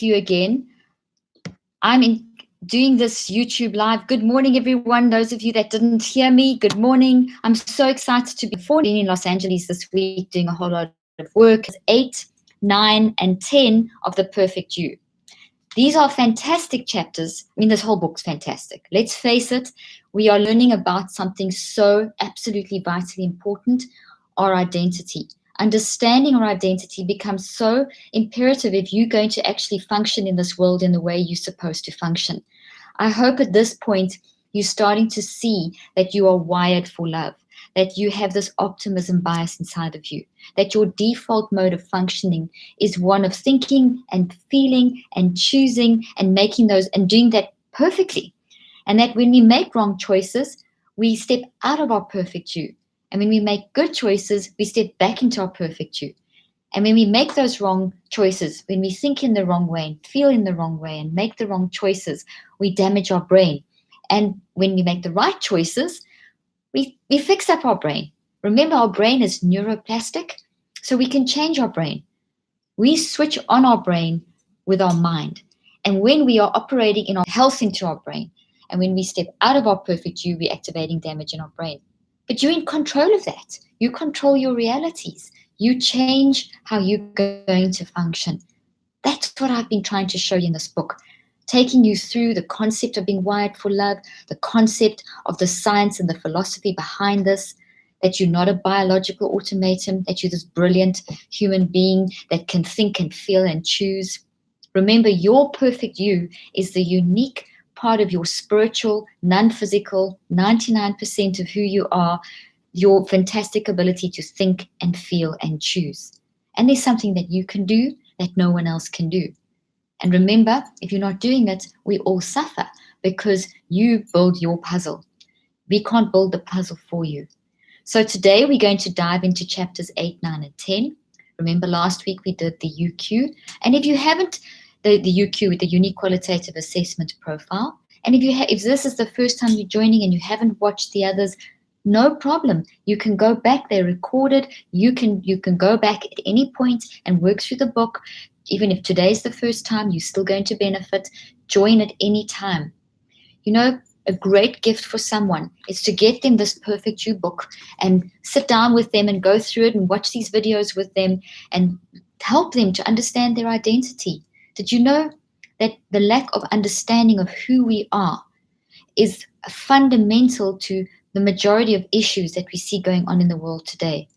you again. I'm doing this YouTube live. Good morning, everyone. Those of you that didn't hear me, good morning. I'm so excited to be in Los Angeles this week doing a whole lot of work. 8, 9, and 10 of The Perfect You. These are fantastic chapters. I mean, this whole book's fantastic. Let's face it, we are learning about something so absolutely vitally important, our identity. Understanding our identity becomes so imperative if you're going to actually function in this world in the way you're supposed to function. I hope at this point you're starting to see that you are wired for love, that you have this optimism bias inside of you, that your default mode of functioning is one of thinking and feeling and choosing and making those and doing that perfectly. And that when we make wrong choices, we step out of our perfect you. And when we make good choices, we step back into our perfect you. And when we make those wrong choices, when we think in the wrong way and feel in the wrong way and make the wrong choices, we damage our brain. And when we make the right choices, we fix up our brain. Remember, our brain is neuroplastic, so we can change our brain. We switch on our brain with our mind. And when we are operating in our health into our brain, and when we step out of our perfect you, we're activating damage in our brain. But you're in control of that. You control your realities. You change how you're going to function. That's what I've been trying to show you in this book, taking you through the concept of being wired for love, the concept of the science and the philosophy behind this, that you're not a biological automaton, that you're this brilliant human being that can think and feel and choose. Remember, your perfect you is the unique part of your spiritual, non-physical, 99% of who you are, your fantastic ability to think and feel and choose. And there's something that you can do that no one else can do. And remember, if you're not doing it, we all suffer because you build your puzzle. We can't build the puzzle for you. So today we're going to dive into chapters 8, 9, and 10. Remember last week we did the UQ. And if you haven't, the UQ, the Unique Qualitative Assessment Profile. And if this is the first time you're joining and you haven't watched the others, no problem. You can go back. They're recorded. You can go back at any point and work through the book. Even if today's the first time, you're still going to benefit. Join at any time. You know, a great gift for someone is to get them this Perfect You book and sit down with them and go through it and watch these videos with them and help them to understand their identity. Did you know that the lack of understanding of who we are is fundamental to the majority of issues that we see going on in the world today?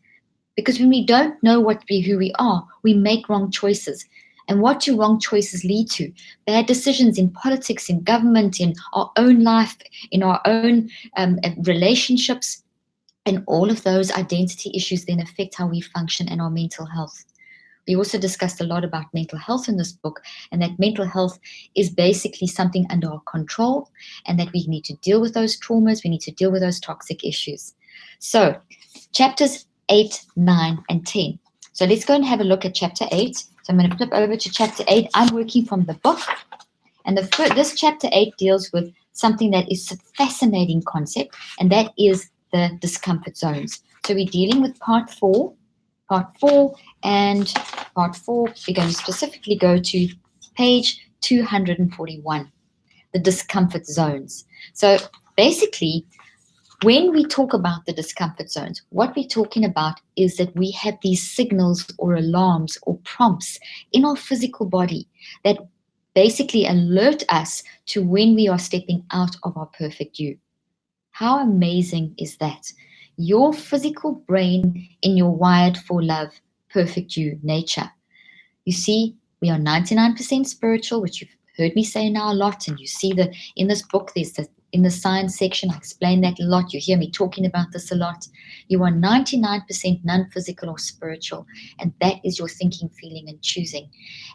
Because when we don't know who we are, we make wrong choices. And what do wrong choices lead to? Bad decisions in politics, in government, in our own life, in our own relationships. And all of those identity issues then affect how we function and our mental health. We also discussed a lot about mental health in this book, and that mental health is basically something under our control, and that we need to deal with those traumas, we need to deal with those toxic issues. So, chapters 8, 9, and 10. So let's go and have a look at chapter 8. So I'm going to flip over to chapter 8. I'm working from the book, and this chapter 8 deals with something that is a fascinating concept, and that is the discomfort zones. So we're dealing with part 4, and part 4, we're going to specifically go to page 241, the discomfort zones. So basically, when we talk about the discomfort zones, what we're talking about is that we have these signals or alarms or prompts in our physical body that basically alert us to when we are stepping out of our perfect you. How amazing is that? Your physical brain in your wired for love, perfect you nature. You see, we are 99% spiritual, which you've heard me say now a lot, and you see that in this book, in the science section, I explain that a lot. You hear me talking about this a lot. You are 99% non-physical or spiritual, and that is your thinking, feeling, and choosing.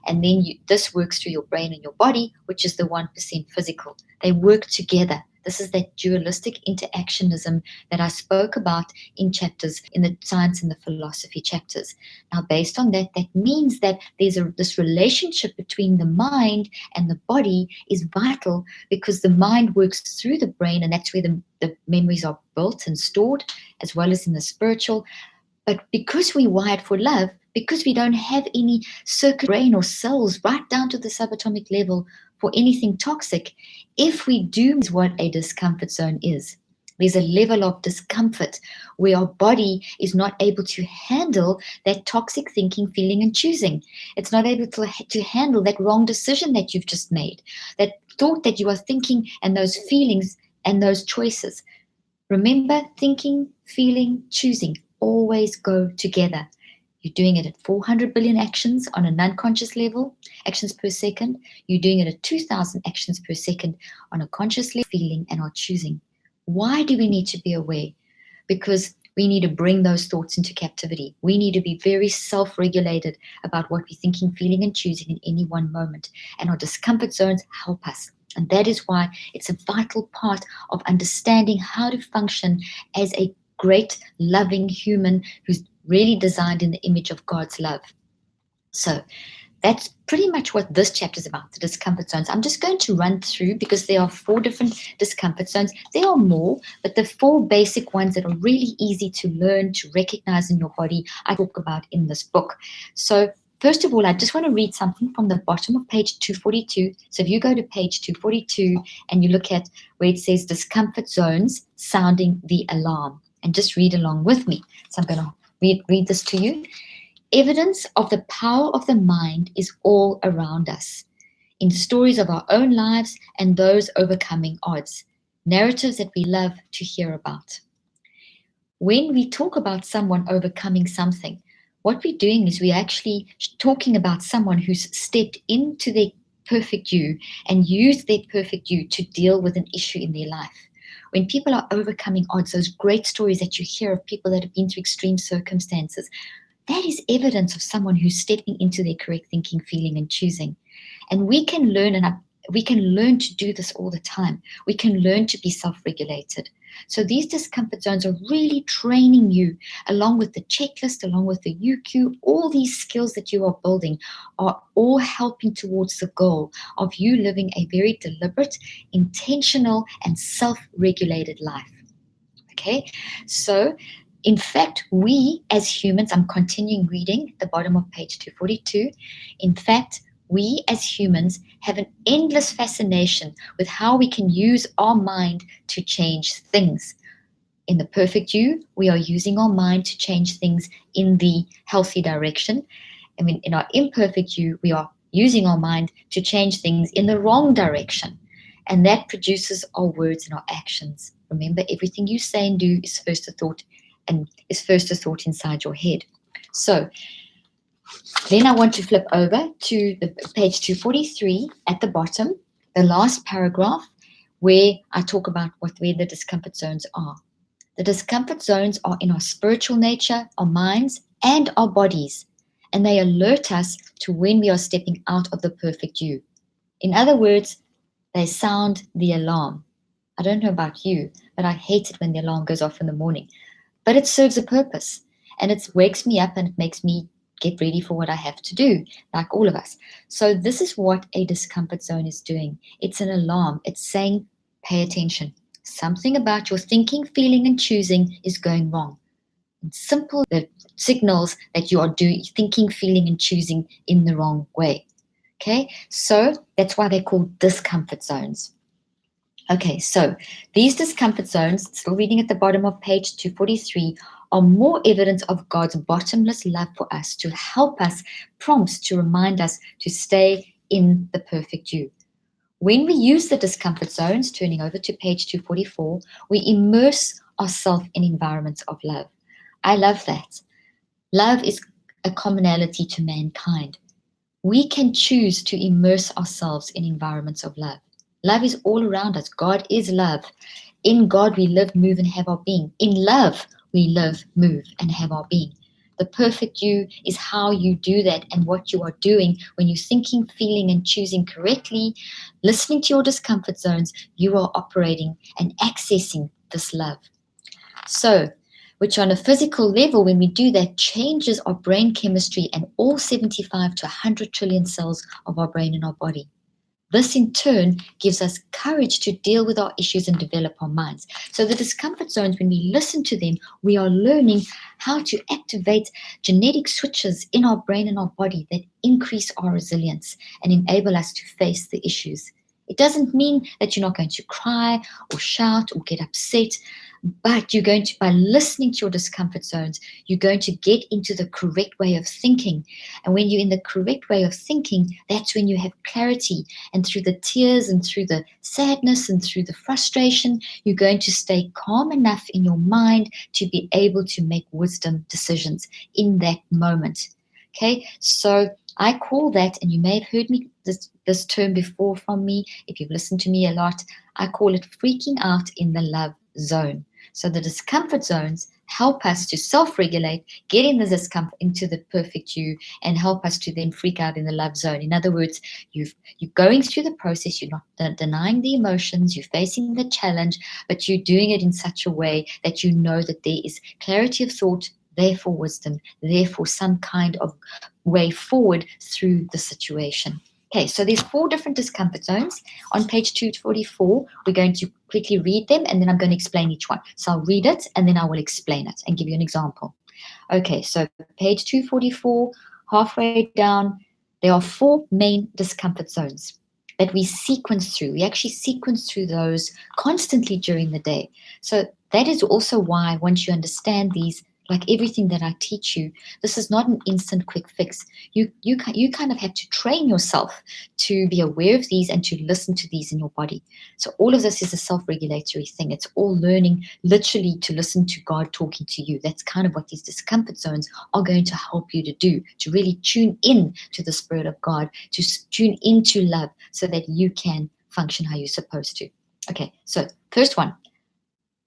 And then this works through your brain and your body, which is the 1% physical. They work together. This is that dualistic interactionism that I spoke about in the science and the philosophy chapters. Now, based on that, that means that there's this relationship between the mind and the body is vital, because the mind works through the brain, and that's where the memories are built and stored, as well as in the spiritual. But because we're wired for love, because we don't have any circuit brain or cells right down to the subatomic level for anything toxic. If we do is what a discomfort zone is. There's a level of discomfort where our body is not able to handle that toxic thinking, feeling, and choosing. It's not able to handle that wrong decision that you've just made, that thought that you are thinking, and those feelings and those choices. Remember, thinking, feeling, choosing always go together. You're doing it at 400 billion actions on an unconscious level, actions per second. You're doing it at 2,000 actions per second on a conscious level, feeling and our choosing. Why do we need to be aware? Because we need to bring those thoughts into captivity. We need to be very self-regulated about what we're thinking, feeling, and choosing in any one moment. And our discomfort zones help us. And that is why it's a vital part of understanding how to function as a great, loving human who's really designed in the image of God's love. So that's pretty much what this chapter is about, the discomfort zones. I'm just going to run through because there are 4 different discomfort zones. There are more, but the 4 basic ones that are really easy to learn, to recognize in your body, I talk about in this book. So first of all, I just want to read something from the bottom of page 242. So if you go to page 242 and you look at where it says discomfort zones, sounding the alarm, and just read along with me. So I'm going to read this to you. Evidence of the power of the mind is all around us, in stories of our own lives and those overcoming odds, narratives that we love to hear about. When we talk about someone overcoming something, what we're doing is we're actually talking about someone who's stepped into their perfect you and used their perfect you to deal with an issue in their life. When people are overcoming odds, those great stories that you hear of people that have been through extreme circumstances, that is evidence of someone who's stepping into their correct thinking, feeling, and choosing. And we can learn, we can learn to do this all the time. We can learn to be self-regulated. So these discomfort zones are really training you, along with the checklist, along with the UQ, all these skills that you are building are all helping towards the goal of you living a very deliberate, intentional, and self-regulated life. Okay, so in fact, we as humans, I'm continuing reading at the bottom of page 242. In fact, we as humans have an endless fascination with how we can use our mind to change things. In the perfect you, we are using our mind to change things in the healthy direction. I mean, in our imperfect you, we are using our mind to change things in the wrong direction. And that produces our words and our actions. Remember, everything you say and do is first a thought inside your head. So then I want to flip over to the page 243 at the bottom, the last paragraph, where I talk about where the discomfort zones are. The discomfort zones are in our spiritual nature, our minds, and our bodies, and they alert us to when we are stepping out of the perfect you. In other words, they sound the alarm. I don't know about you, but I hate it when the alarm goes off in the morning. But it serves a purpose, and it wakes me up and it makes me get ready for what I have to do, like all of us. So this is what a discomfort zone is doing. It's an alarm. It's saying, pay attention. Something about your thinking, feeling, and choosing is going wrong. It's simple signals that you are thinking, feeling, and choosing in the wrong way. Okay, so that's why they're called discomfort zones. Okay, so these discomfort zones, still reading at the bottom of page 243, are more evidence of God's bottomless love for us, to help us, prompts to remind us to stay in the perfect you. When we use the discomfort zones, turning over to page 244, we immerse ourselves in environments of love. I love that. Love is a commonality to mankind. We can choose to immerse ourselves in environments of love. Love is all around us. God is love. In God, we live, move, and have our being. In love, we live, move, and have our being. The perfect you is how you do that and what you are doing when you're thinking, feeling, and choosing correctly, listening to your discomfort zones, you are operating and accessing this love. So, which on a physical level, when we do that, changes our brain chemistry and all 75 to 100 trillion cells of our brain in our body. This in turn gives us courage to deal with our issues and develop our minds. So the discomfort zones, when we listen to them, we are learning how to activate genetic switches in our brain and our body that increase our resilience and enable us to face the issues. It doesn't mean that you're not going to cry or shout or get upset, but you're going to, by listening to your discomfort zones, you're going to get into the correct way of thinking. And when you're in the correct way of thinking, that's when you have clarity. And through the tears and through the sadness and through the frustration, you're going to stay calm enough in your mind to be able to make wisdom decisions in that moment. Okay, so I call that, and you may have heard me this term before from me, if you've listened to me a lot, I call it freaking out in the love zone. So the discomfort zones help us to self-regulate, get in the discomfort into the perfect you, and help us to then freak out in the love zone. In other words, you're going through the process, you're not denying the emotions, you're facing the challenge, but you're doing it in such a way that you know that there is clarity of thought, therefore wisdom, therefore some kind of way forward through the situation. Okay, so there's 4 different discomfort zones. On page 244, we're going to quickly read them, and then I'm going to explain each one. So I'll read it, and then I will explain it and give you an example. Okay, so page 244, halfway down, there are 4 main discomfort zones that we sequence through. We actually sequence through those constantly during the day. So that is also why once you understand these, like everything that I teach you, this is not an instant quick fix. You kind of have to train yourself to be aware of these and to listen to these in your body. So all of this is a self-regulatory thing. It's all learning literally to listen to God talking to you. That's kind of what these discomfort zones are going to help you to do, to really tune in to the Spirit of God, to tune into love so that you can function how you're supposed to. Okay, so first one,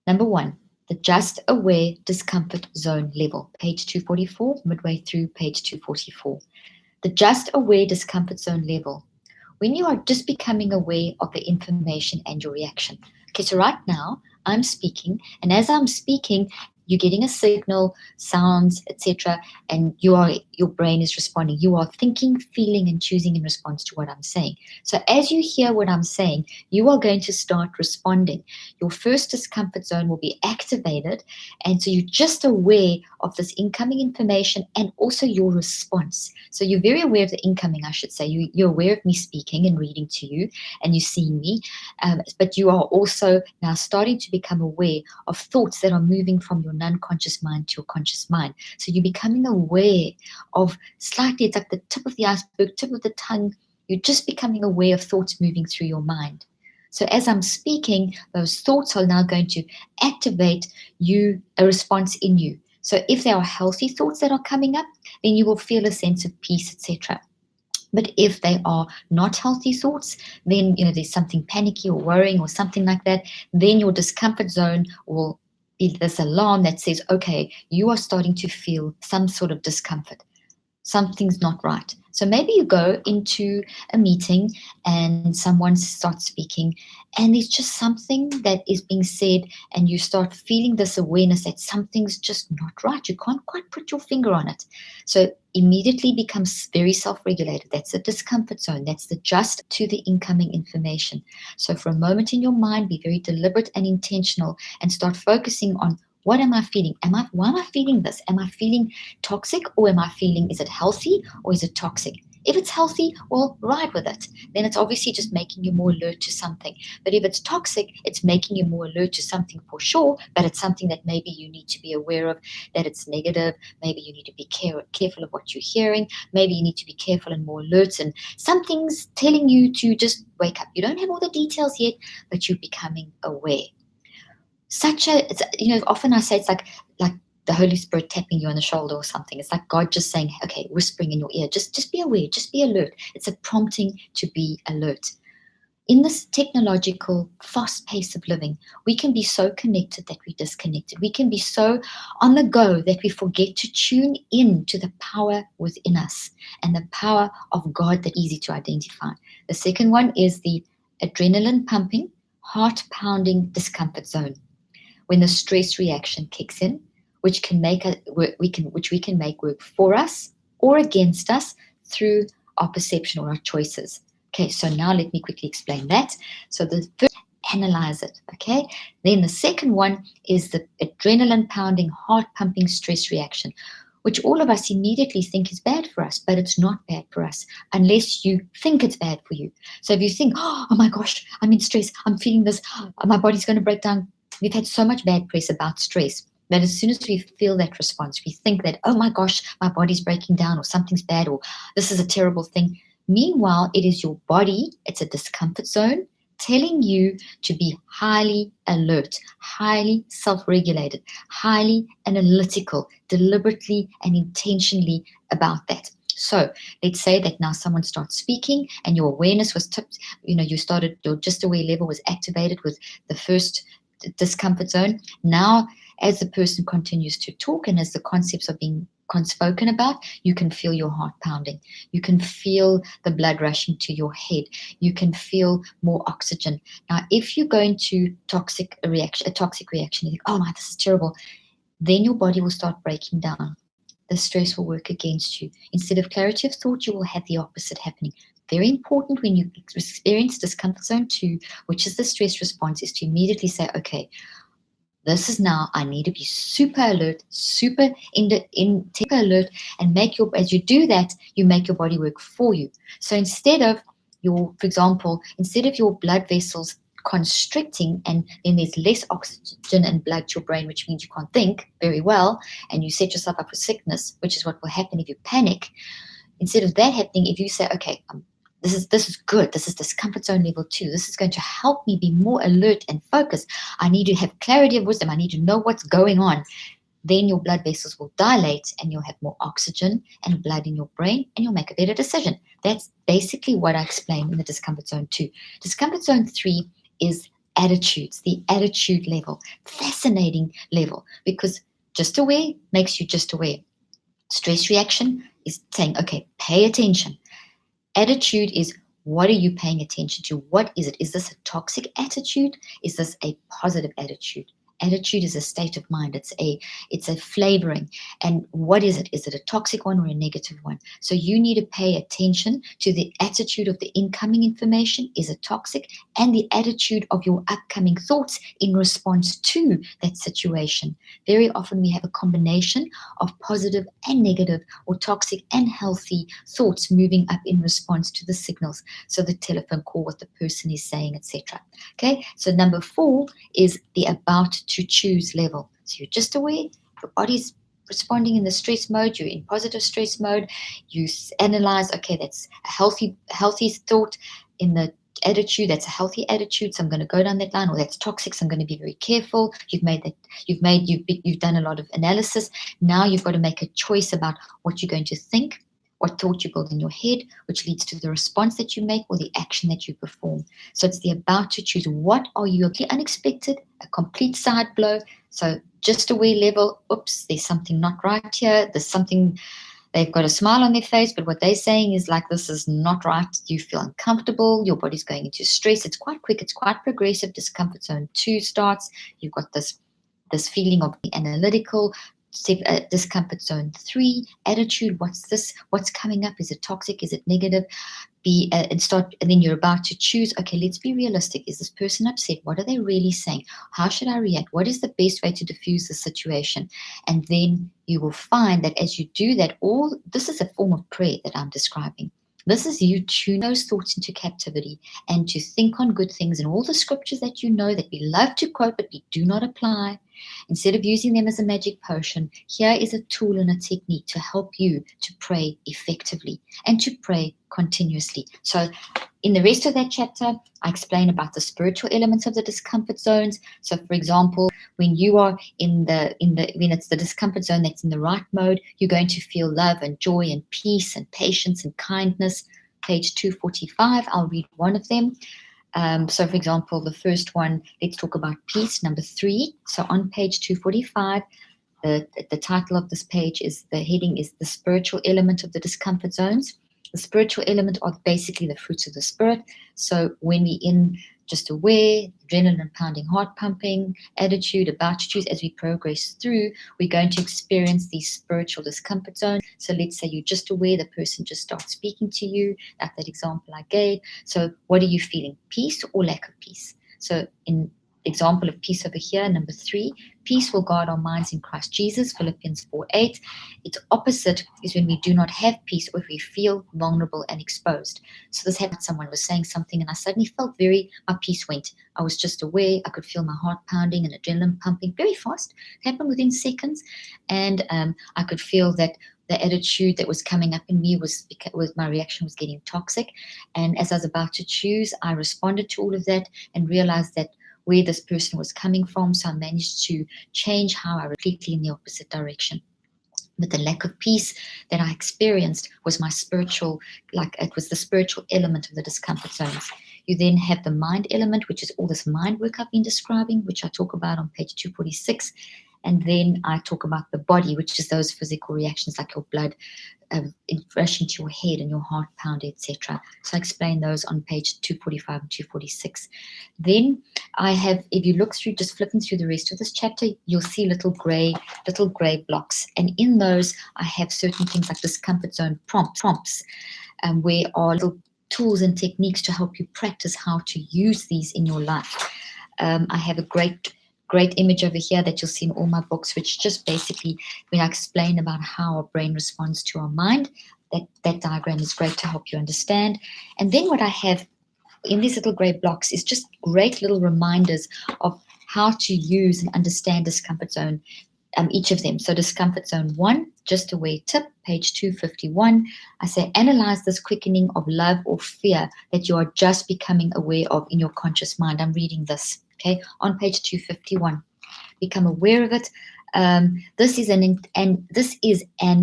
number 1. The just aware discomfort zone level, page 244, midway through page 244. The just aware discomfort zone level, when you are just becoming aware of the information and your reaction. Okay, so right now I'm speaking, and as I'm speaking, you're getting a signal, sounds, etc., and your brain is responding. You are thinking, feeling, and choosing in response to what I'm saying. So as you hear what I'm saying, you are going to start responding. Your first discomfort zone will be activated, and so you're just aware of this incoming information and also your response. So you're very aware of the incoming, I should say. You're aware of me speaking and reading to you, and you're seeing me, but you are also now starting to become aware of thoughts that are moving from your non-conscious mind to your conscious mind. So you're becoming aware of slightly, it's like the tip of the iceberg, tip of the tongue. You're just becoming aware of thoughts moving through your mind. So as I'm speaking, those thoughts are now going to activate a response in you. So if there are healthy thoughts that are coming up, then you will feel a sense of peace, etc. But if they are not healthy thoughts, then there's something panicky or worrying or something like that, then your discomfort zone will be this alarm that says, okay, you are starting to feel some sort of discomfort. Something's not right. So maybe you go into a meeting and someone starts speaking and there's just something that is being said and you start feeling this awareness that something's just not right. You can't quite put your finger on it. So immediately becomes very self-regulated. That's the discomfort zone. That's the just to the incoming information. So for a moment in your mind, be very deliberate and intentional and start focusing on, what am I feeling? Why am I feeling this? Am I feeling toxic, or is it healthy, or is it toxic? If it's healthy, well, ride with it. Then it's obviously just making you more alert to something. But if it's toxic, it's making you more alert to something for sure, but it's something that maybe you need to be aware of, that it's negative. Maybe you need to be careful of what you're hearing. Maybe you need to be careful and more alert, and something's telling you to just wake up. You don't have all the details yet, but you're becoming aware. Often I say it's like the Holy Spirit tapping you on the shoulder or something. It's like God just saying, okay, whispering in your ear, just be aware, just be alert. It's a prompting to be alert. In this technological fast pace of living, we can be so connected that we're disconnected. We can be so on the go that we forget to tune in to the power within us and the power of God that's easy to identify. The second one is the adrenaline pumping, heart pounding discomfort zone. When the stress reaction kicks in, which we can make work for us or against us through our perception or our choices. Okay, so now let me quickly explain that. So the first, analyze it, okay? Then the second one is the adrenaline pounding, heart pumping stress reaction, which all of us immediately think is bad for us, but it's not bad for us unless you think it's bad for you. So if you think, oh my gosh, I'm in stress, I'm feeling this, my body's going to break down. We've had so much bad press about stress that as soon as we feel that response, we think that, oh my gosh, my body's breaking down, or something's bad, or this is a terrible thing. Meanwhile, it is your body, it's a discomfort zone, telling you to be highly alert, highly self-regulated, highly analytical, deliberately and intentionally about that. So let's say that now someone starts speaking and your awareness was tipped, you started, your just aware level was activated with the first discomfort zone. Now, as the person continues to talk and as the concepts are being spoken about, you can feel your heart pounding. You can feel the blood rushing to your head. You can feel more oxygen. Now, if you go into a toxic reaction, you think, oh my, this is terrible, then your body will start breaking down. The stress will work against you. Instead of clarity of thought, you will have the opposite happening. Very important when you experience discomfort zone 2, which is the stress response, is to immediately say, okay, this is now, I need to be super alert, super alert, and as you do that, you make your body work for you. So instead of your blood vessels constricting and then there's less oxygen and blood to your brain, which means you can't think very well, and you set yourself up for sickness, which is what will happen if you panic. Instead of that happening, if you say, okay, this is good. This is discomfort zone level 2. This is going to help me be more alert and focused. I need to have clarity of wisdom. I need to know what's going on. Then your blood vessels will dilate and you'll have more oxygen and blood in your brain and you'll make a better decision. That's basically what I explained in the discomfort zone 2. Discomfort zone 3 is attitudes, the attitude level. Fascinating level, because just aware makes you just aware. Stress reaction is saying, okay, pay attention. Attitude is, what are you paying attention to? What is it? Is this a toxic attitude? Is this a positive attitude? Attitude is a state of mind. It's a flavoring. And what is it? Is it a toxic one or a negative one? So you need to pay attention to the attitude of the incoming information. Is it toxic? And the attitude of your upcoming thoughts in response to that situation. Very often we have a combination of positive and negative, or toxic and healthy thoughts moving up in response to the signals. So the telephone call, what the person is saying, etc. Okay, so number 4 is the about to choose level. So you're just aware, your body's responding in the stress mode, you're in positive stress mode, you analyze, okay, that's a healthy thought. In the attitude, that's a healthy attitude, so I'm going to go down that line. Or that's toxic, so I'm going to be very careful. You've done a lot of analysis. Now you've got to make a choice about what you're going to think, what thought you build in your head, which leads to the response that you make or the action that you perform. So it's the about to choose. What are you? Unexpected, a complete side blow. So just aware level, oops, there's something not right here. There's something, they've got a smile on their face, but what they're saying is like, this is not right. You feel uncomfortable. Your body's going into stress. It's quite quick. It's quite progressive. Discomfort zone 2 starts. You've got this feeling of the analytical. Discomfort zone 3, attitude. What's coming up? Is it toxic? Is it negative? And then you're about to choose, okay, let's be realistic. Is this person upset? What are they really saying? How should I react? What is the best way to diffuse the situation? And then you will find that as you do that, this is a form of prayer that I'm describing. This is you tune those thoughts into captivity and to think on good things and all the scriptures that you know that we love to quote but we do not apply. Instead of using them as a magic potion, here is a tool and a technique to help you to pray effectively and to pray continuously. So in the rest of that chapter, I explain about the spiritual elements of the discomfort zones. So for example, when you are when it's the discomfort zone that's in the right mode, you're going to feel love and joy and peace and patience and kindness. Page 245, I'll read one of them. So for example, the first one, let's talk about peace, number 3. So on page 245, the title of this page is, the heading is the spiritual element of the discomfort zones. The spiritual element are basically the fruits of the spirit. So when we're in just aware, adrenaline pounding, heart pumping, attitude, about to choose. As we progress through, we're going to experience these spiritual discomfort zones. So let's say you're just aware, the person just starts speaking to you, like that example I gave. So what are you feeling? Peace or lack of peace? So in example of peace over here, number 3, peace will guard our minds in Christ Jesus, Philippians 4:8. Its opposite is when we do not have peace or if we feel vulnerable and exposed. So this happened, someone was saying something and I suddenly felt my peace went. I was just aware, I could feel my heart pounding and adrenaline pumping very fast. It happened within seconds. And I could feel that the attitude that was coming up in me was my reaction was getting toxic. And as I was about to choose, I responded to all of that and realized that where this person was coming from. So I managed to change how I completely in the opposite direction. But the lack of peace that I experienced was my spiritual, like it was the spiritual element of the discomfort zones. You then have the mind element, which is all this mind work I've been describing, which I talk about on page 246. And then I talk about the body, which is those physical reactions like your blood rushing to your head and your heart pounding, etc. So I explain those on page 245 and 246. Then I have, if you look through, just flipping through the rest of this chapter, you'll see little gray blocks. And in those, I have certain things like discomfort zone prompts, where are little tools and techniques to help you practice how to use these in your life. I have a great image over here that you'll see in all my books, which just basically, when I explain about how our brain responds to our mind, that diagram is great to help you understand. And then what I have in these little gray blocks is just great little reminders of how to use and understand discomfort zone, each of them. So discomfort zone 1, just aware tip, page 251. I say, analyze this quickening of love or fear that you are just becoming aware of in your conscious mind. I'm reading this, okay, on page 251. Become aware of it. This is an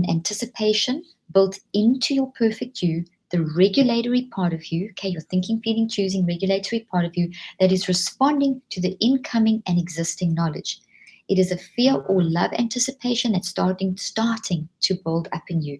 anticipation built into your perfect you, the regulatory part of you, okay, your thinking, feeling, choosing, regulatory part of you that is responding to the incoming and existing knowledge. It is a fear or love anticipation that's starting to build up in you.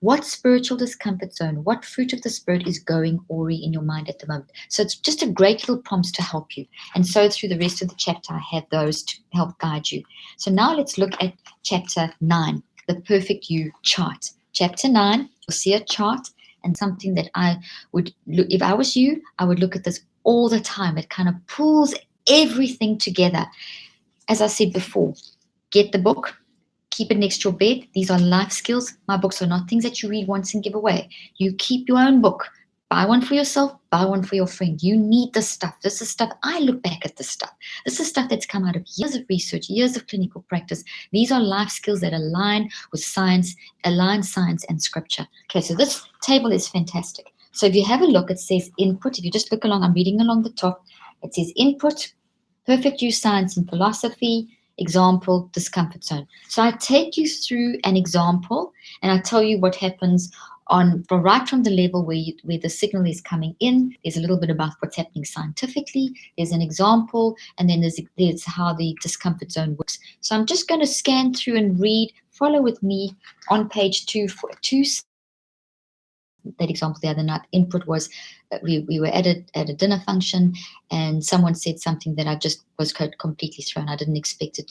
What spiritual discomfort zone, what fruit of the spirit is going awry in your mind at the moment? So it's just a great little prompts to help you. And so through the rest of the chapter, I have those to help guide you. So now let's look at chapter 9, the perfect you chart. Chapter 9, you'll see a chart and something that I would look, if I was you, I would look at this all the time. It kind of pulls everything together. As I said before, get the book, keep it next to your bed. These are life skills. My books are not things that you read once and give away. You keep your own book. Buy one for yourself, buy one for your friend. You need this stuff. This is stuff, I look back at this stuff. This is stuff that's come out of years of research, years of clinical practice. These are life skills that align with science, science and scripture. Okay, so this table is fantastic. So if you have a look, it says input. If you just look along, I'm reading along the top. It says input, perfect use, science and philosophy, example, discomfort zone. So I take you through an example and I tell you what happens right from the level where the signal is coming in. There's a little bit about what's happening scientifically. There's an example, and then there's how the discomfort zone works. So I'm just going to scan through and read. Follow with me on page 2. That example the other night, input was we were at a dinner function and someone said something that I just was completely thrown. I didn't expect it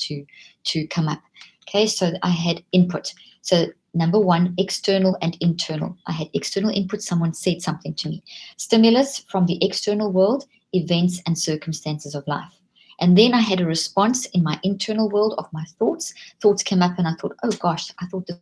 to come up. Okay, so I had input. So number 1, external and internal. I had external input. Someone said something to me. Stimulus from the external world, events and circumstances of life. And then I had a response in my internal world of my thoughts. Thoughts came up and I thought, oh gosh, I thought that.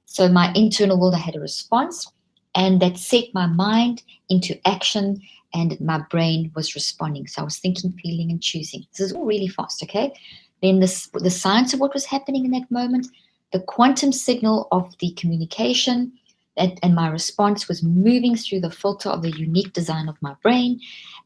So my internal world, I had a response, and that set my mind into action, and my brain was responding. So I was thinking, feeling, and choosing. This is all really fast, okay? Then the science of what was happening in that moment, the quantum signal of the communication, and my response was moving through the filter of the unique design of my brain.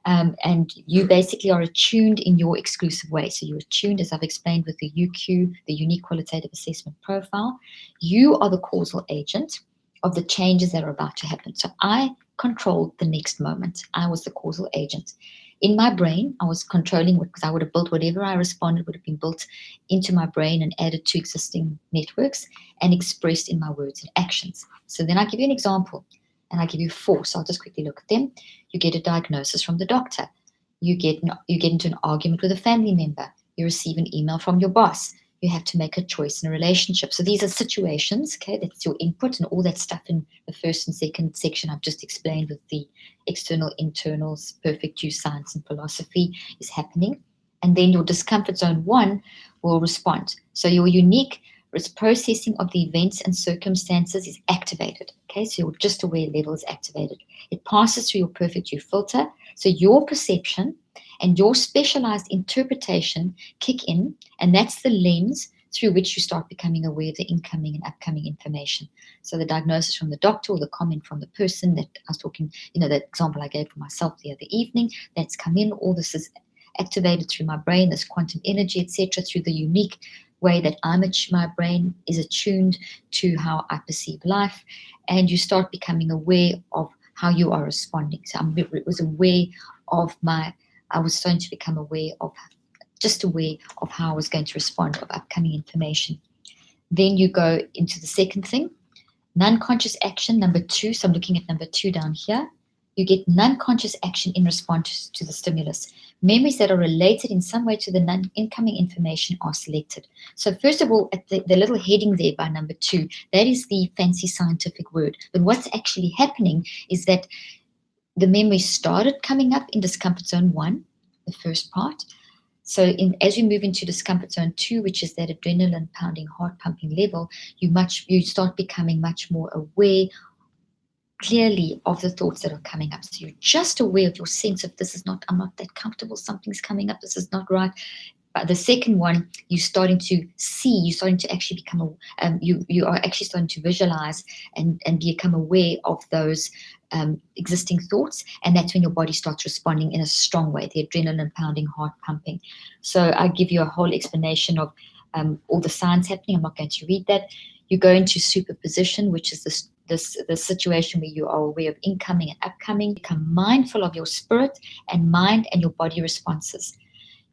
And you basically are attuned in your exclusive way. So you're attuned, as I've explained, with the UQ, the Unique Qualitative Assessment Profile. You are the causal agent of the changes that are about to happen. So I controlled the next moment. I was the causal agent. In my brain, I was controlling because I would have built whatever I responded would have been built into my brain and added to existing networks and expressed in my words and actions. So then I give you an example. And I give you 4, so I'll just quickly look at them. You get a diagnosis from the doctor. You get into an argument with a family member. You receive an email from your boss. You have to make a choice in a relationship. So these are situations, okay? That's your input, and all that stuff in the first and second section I've just explained with the external, internals, perfect use, science and philosophy is happening. And then your discomfort zone 1 will respond. So your unique processing of the events and circumstances is activated. Okay, so your just aware level is activated. It passes through your perfect you filter. So your perception and your specialized interpretation kick in, and that's the lens through which you start becoming aware of the incoming and upcoming information. So the diagnosis from the doctor or the comment from the person that I was talking, the example I gave for myself the other evening, that's come in, all this is activated through my brain, this quantum energy, etc., through the unique way that my brain is attuned to how I perceive life, and you start becoming aware of how you are responding. So I was aware of I was starting to become aware of how I was going to respond of upcoming information. Then you go into the second thing, non-conscious action, number 2. So I'm looking at number 2 down here. You get non-conscious action in response to the stimulus. Memories that are related in some way to the incoming information are selected. So first of all, at the little heading there by number 2, that is the fancy scientific word. But what's actually happening is that the memory started coming up in discomfort zone 1, the first part. So as you move into discomfort zone 2, which is that adrenaline pounding, heart pumping level, you start becoming much more aware clearly of the thoughts that are coming up. So you're just aware of your sense of I'm not that comfortable, something's coming up, this is not right. But the second one, you're starting to see, you're starting to actually become, you are actually starting to visualize and become aware of those existing thoughts. And that's when your body starts responding in a strong way, the adrenaline pounding, heart pumping. So I give you a whole explanation of all the science happening. I'm not going to read that. You go into superposition, which is the situation where you are aware of incoming and upcoming. Become mindful of your spirit and mind and your body responses.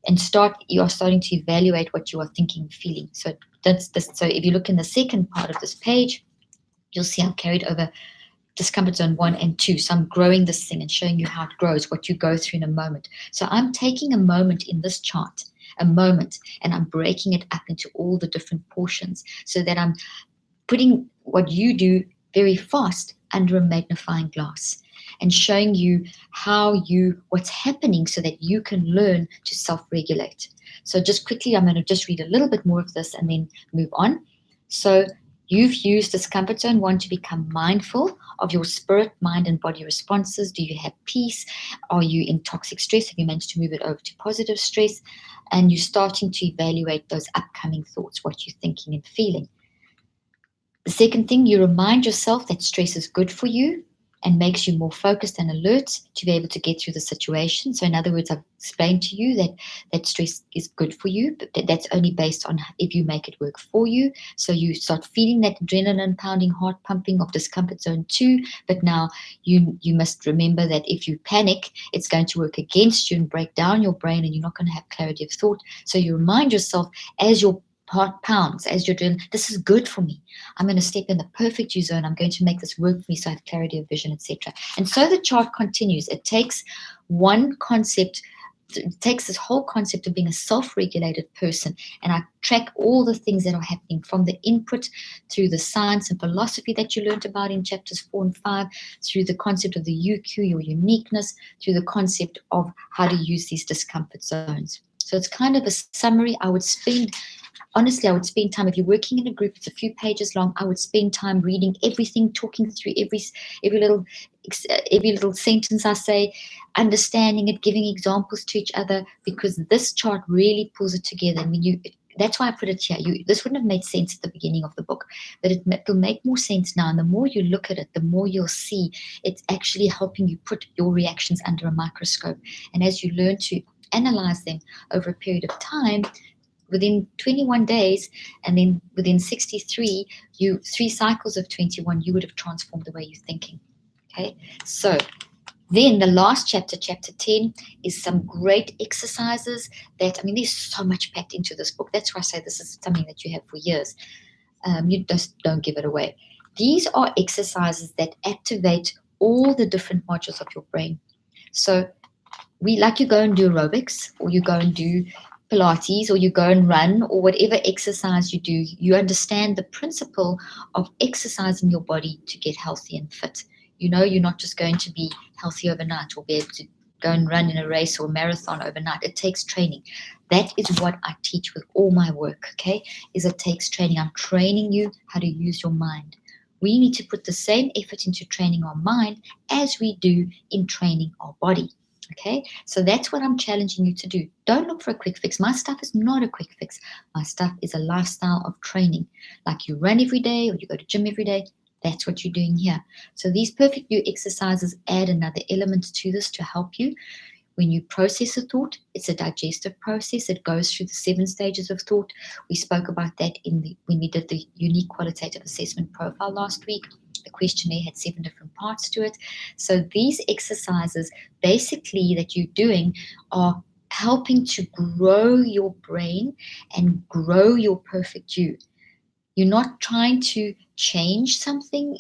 And you are starting to evaluate what you are thinking and feeling. So so if you look in the second part of this page, you'll see I'm carried over discomfort zone 1 and 2. So I'm growing this thing and showing you how it grows, what you go through in a moment. So I'm taking a moment in this chart, and I'm breaking it up into all the different portions so that I'm putting what you do very fast under a magnifying glass and showing you what's happening so that you can learn to self-regulate. So just quickly, I'm going to just read a little bit more of this and then move on. So you've used discomfort zone 1 to become mindful of your spirit, mind, and body responses. Do you have peace? Are you in toxic stress? Have you managed to move it over to positive stress? And you're starting to evaluate those upcoming thoughts, what you're thinking and feeling. The second thing, you remind yourself that stress is good for you and makes you more focused and alert to be able to get through the situation. So in other words, I've explained to you that stress is good for you, but that's only based on if you make it work for you. So you start feeling that adrenaline pounding, heart pumping of discomfort zone 2, but now you must remember that if you panic, it's going to work against you and break down your brain, and you're not going to have clarity of thought. So you remind yourself as your heart pounds, as you're doing, this is good for me. I'm going to step in the perfect you zone. I'm going to make this work for me so I have clarity of vision, etc. And so the chart continues. It takes this whole concept of being a self-regulated person, and I track all the things that are happening from the input through the science and philosophy that you learned about in chapters 4 and 5, through the concept of the UQ, your uniqueness, through the concept of how to use these discomfort zones. So it's kind of a summary. Honestly, I would spend time, if you're working in a group, it's a few pages long, I would spend time reading everything, talking through every little sentence I say, understanding it, giving examples to each other, because this chart really pulls it together. And that's why I put it here. This wouldn't have made sense at the beginning of the book, but it'll make more sense now. And the more you look at it, the more you'll see it's actually helping you put your reactions under a microscope. And as you learn to analyze them over a period of time, within 21 days, and then within 63, 3 cycles of 21, you would have transformed the way you're thinking. Okay, so then the last chapter 10, is some great exercises there's so much packed into this book. That's why I say this is something that you have for years. You just don't give it away. These are exercises that activate all the different modules of your brain. So like you go and do aerobics, or you go and do Pilates, or you go and run, or whatever exercise you do, you understand the principle of exercising your body to get healthy and fit. You know, you're not just going to be healthy overnight or be able to go and run in a race or a marathon overnight. It takes training. That is what I teach with all my work, okay? Is it takes training. I'm training you how to use your mind. We need to put the same effort into training our mind as we do in training our body. Okay, so that's what I'm challenging you to do. Don't look for a quick fix. My stuff is not a quick fix. My stuff is a lifestyle of training. Like you run every day or you go to gym every day, that's what you're doing here. So these Perfect You exercises add another element to this to help you. When you process a thought, it's a digestive process. It goes through the 7 stages of thought. We spoke about that when we did the unique qualitative assessment profile last week. The questionnaire had 7 different parts to it. So these exercises basically that you're doing are helping to grow your brain and grow your perfect you. You're not trying to change something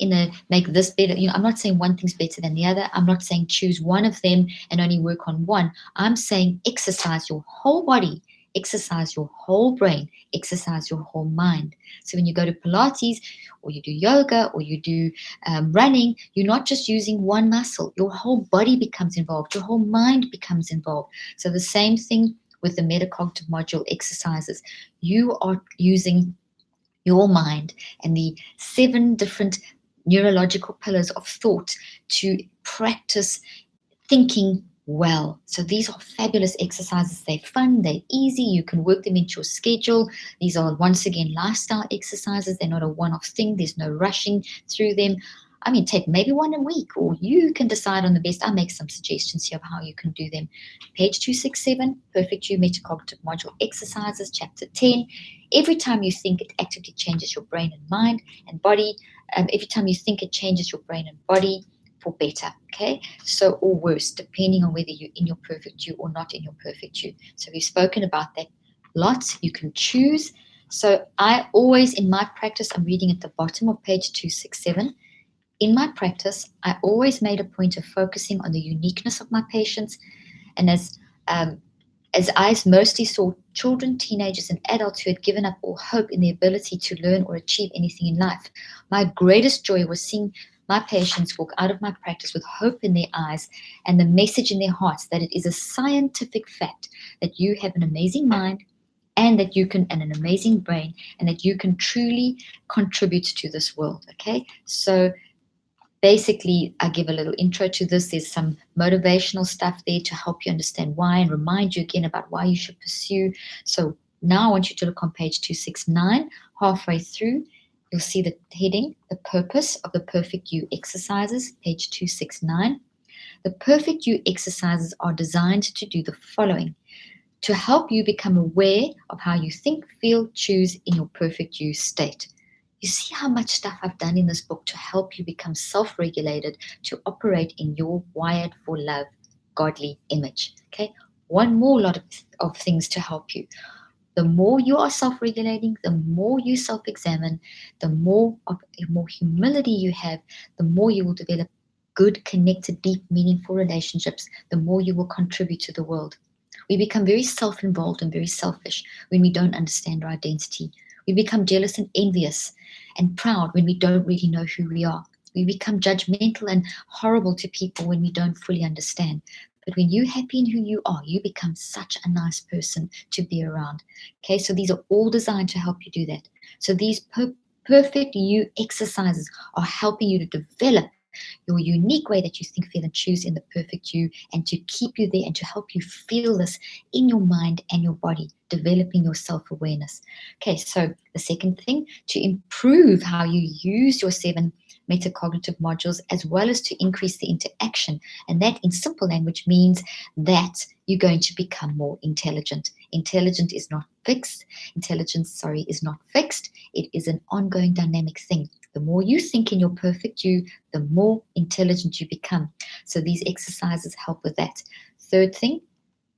make this better. I'm not saying one thing's better than the other. I'm not saying choose one of them and only work on one. I'm saying exercise your whole body, exercise your whole brain, exercise your whole mind. So when you go to Pilates or you do yoga or you do running, you're not just using one muscle. Your whole body becomes involved. Your whole mind becomes involved. So the same thing with the metacognitive module exercises. You are using your mind and the 7 different neurological pillars of thought to practice thinking well. So these are fabulous exercises. They're fun, they're easy, you can work them into your schedule. These are, once again, lifestyle exercises. They're not a one-off thing. There's no rushing through them. I mean, take maybe one a week, or you can decide on the best. I'll make some suggestions here of how you can do them. Page 267, Perfect You Metacognitive Module Exercises, Chapter 10. Every time you think, it actively changes your brain and mind and body. Every time you think, it changes your brain and body for better, okay? So, or worse, depending on whether you're in your perfect you or not in your perfect you. So we've spoken about that lots. You can choose. So I always, in my practice, I'm reading at the bottom of page 267. In my practice, I always made a point of focusing on the uniqueness of my patients. And as I mostly saw children, teenagers, and adults who had given up all hope in the ability to learn or achieve anything in life, my greatest joy was seeing my patients walk out of my practice with hope in their eyes and the message in their hearts that it is a scientific fact that you have an amazing mind and that you can, and an amazing brain, and that you can truly contribute to this world, okay? So basically, I give a little intro to this. There's some motivational stuff there to help you understand why and remind you again about why you should pursue. So now I want you to look on page 269, halfway through. You'll see the heading, The Purpose of the Perfect You Exercises, page 269. The Perfect You exercises are designed to do the following: to help you become aware of how you think, feel, choose in your perfect you state. You see how much stuff I've done in this book to help you become self-regulated, to operate in your wired for love, godly image. Okay, one more lot of things to help you. The more you are self-regulating, the more you self-examine, the more humility you have, the more you will develop good, connected, deep, meaningful relationships, the more you will contribute to the world. We become very self-involved and very selfish when we don't understand our identity. We become jealous and envious and proud when we don't really know who we are. We become judgmental and horrible to people when we don't fully understand. But when you're happy in who you are, you become such a nice person to be around. Okay, so these are all designed to help you do that. So these perfect you exercises are helping you to develop your unique way that you think, feel, and choose in the perfect you, and to keep you there and to help you feel this in your mind and your body, developing your self-awareness. Okay, so the second thing, to improve how you use your 7 metacognitive modules, as well as to increase the interaction. And that, in simple language, means that you're going to become more intelligent. Intelligence is not fixed. It is an ongoing dynamic thing. The more you think in your perfect you, the more intelligent you become. So these exercises help with that. Third thing,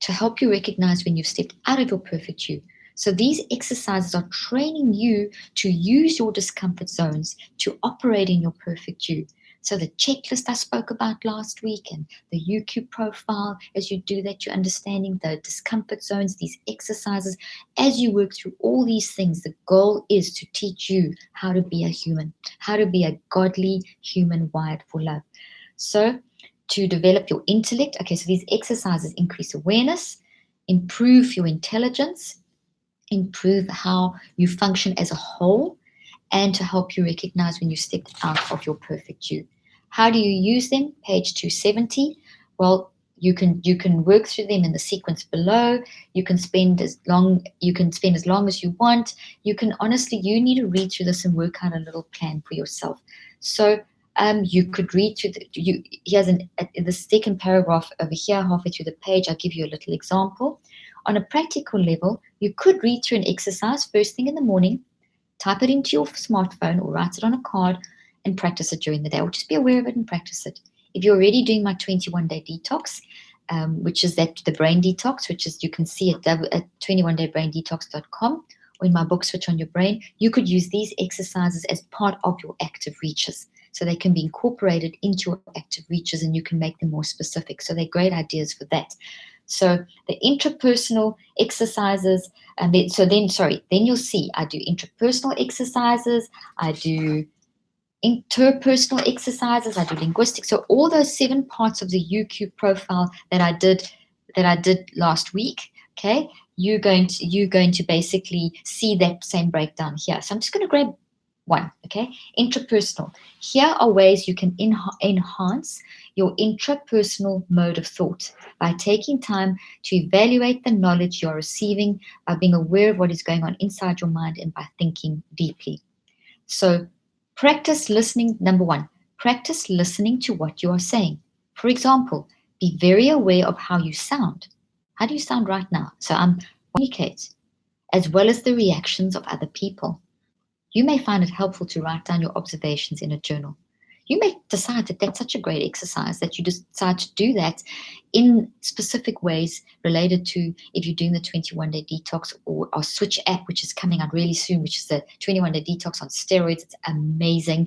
to help you recognize when you've stepped out of your perfect you. So these exercises are training you to use your discomfort zones to operate in your perfect you. So the checklist I spoke about last week and the UQ profile, as you do that, you're understanding the discomfort zones, these exercises. As you work through all these things, the goal is to teach you how to be a human, how to be a godly human wired for love. So to develop your intellect, okay, so these exercises increase awareness, improve your intelligence, improve how you function as a whole, and to help you recognize when you step out of your perfect you. How do you use them? Page 270. Well, you can work through them in the sequence below. You can spend as long as you want. You need to read through this and work out a little plan for yourself. So you could read through the second paragraph over here, halfway through the page. I'll give you a little example. On a practical level, you could read through an exercise first thing in the morning, type it into your smartphone or write it on a card and practice it during the day, or just be aware of it and practice it. If you're already doing my 21-day detox, which is the brain detox, which is you can see at 21daybraindetox.com, or in my book, Switch on Your Brain, you could use these exercises as part of your active reaches. So they can be incorporated into your active reaches and you can make them more specific. So they're great ideas for that. So the intrapersonal exercises, and then you'll see I do intrapersonal exercises, I do interpersonal exercises, I do linguistics. So all those 7 parts of the UQ profile that I did last week, okay, you're going to basically see that same breakdown here. So I'm just going to grab one, okay? Intrapersonal. Here are ways you can enhance your intrapersonal mode of thought by taking time to evaluate the knowledge you're receiving, by being aware of what is going on inside your mind, and by thinking deeply. So practice listening. Number 1, practice listening to what you are saying. For example, be very aware of how you sound. How do you sound right now? So I'm communicate, as well as the reactions of other people. You may find it helpful to write down your observations in a journal. You may decide that that's such a great exercise that you decide to do that in specific ways related to if you're doing the 21-day detox or our Switch app, which is coming out really soon, which is the 21-day detox on steroids. It's amazing.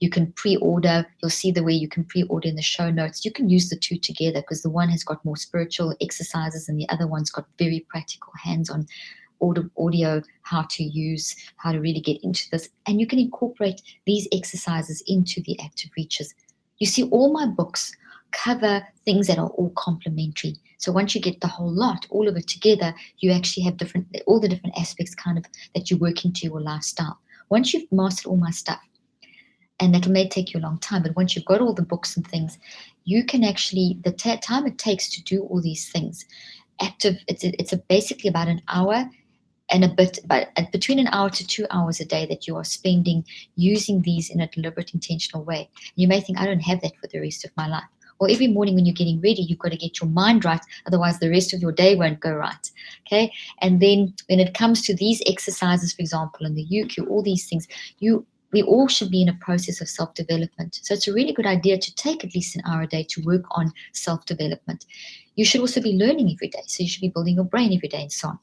You can pre-order. You'll see the way you can pre-order in the show notes. You can use the two together because the one has got more spiritual exercises and the other one's got very practical hands-on audio, how to really get into this. And you can incorporate these exercises into the active reaches. You see, all my books cover things that are all complementary. So once you get the whole lot, all of it together, you actually have all the different aspects kind of that you work into your lifestyle. Once you've mastered all my stuff, and that may take you a long time, but once you've got all the books and things, you can actually, the time it takes to do all these things, it's basically about an hour and a bit, but between an hour to 2 hours a day that you are spending using these in a deliberate, intentional way. You may think, I don't have that for the rest of my life. Or every morning when you're getting ready, you've got to get your mind right, otherwise the rest of your day won't go right. Okay. And then when it comes to these exercises, for example, and the UQ, all these things, we all should be in a process of self-development. So it's a really good idea to take at least an hour a day to work on self-development. You should also be learning every day. So you should be building your brain every day and so on.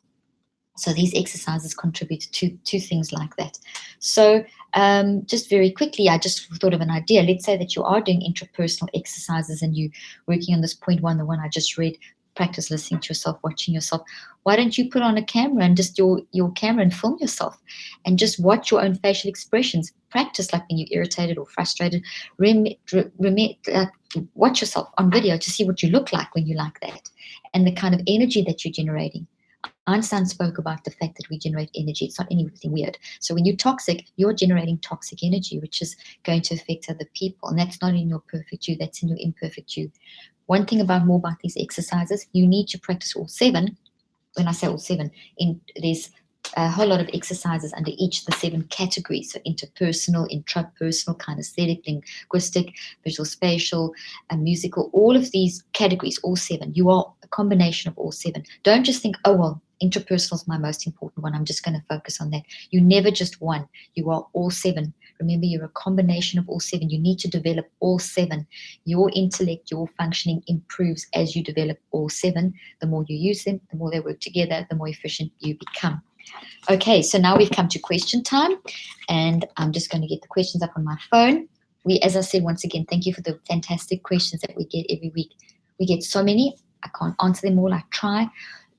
So these exercises contribute to things like that. So just very quickly, I just thought of an idea. Let's say that you are doing intrapersonal exercises and you're working on this point 1, the one I just read, practice listening to yourself, watching yourself. Why don't you put on a camera and just your camera and film yourself and just watch your own facial expressions. Practice like when you're irritated or frustrated. Watch yourself on video to see what you look like when you like that and the kind of energy that you're generating. Einstein spoke about the fact that we generate energy. It's not anything weird. So when you're toxic, you're generating toxic energy, which is going to affect other people. And that's not in your perfect you, that's in your imperfect you. One thing more about these exercises, you need to practice all 7. When I say all 7, there's a whole lot of exercises under each of the 7 categories. So interpersonal, intrapersonal, kinesthetic, linguistic, visual spatial, and musical, all of these categories, all 7. You are a combination of all 7. Don't just think, oh, well, interpersonal is my most important one. I'm just going to focus on that. You never just one. You are all 7. Remember, you're a combination of all 7. You need to develop all 7. Your intellect, your functioning improves as you develop all 7. The more you use them, the more they work together, the more efficient you become. Okay, so now we've come to question time, and I'm just going to get the questions up on my phone. as I said once again, thank you for the fantastic questions that we get every week. We get so many. I can't answer them all. I try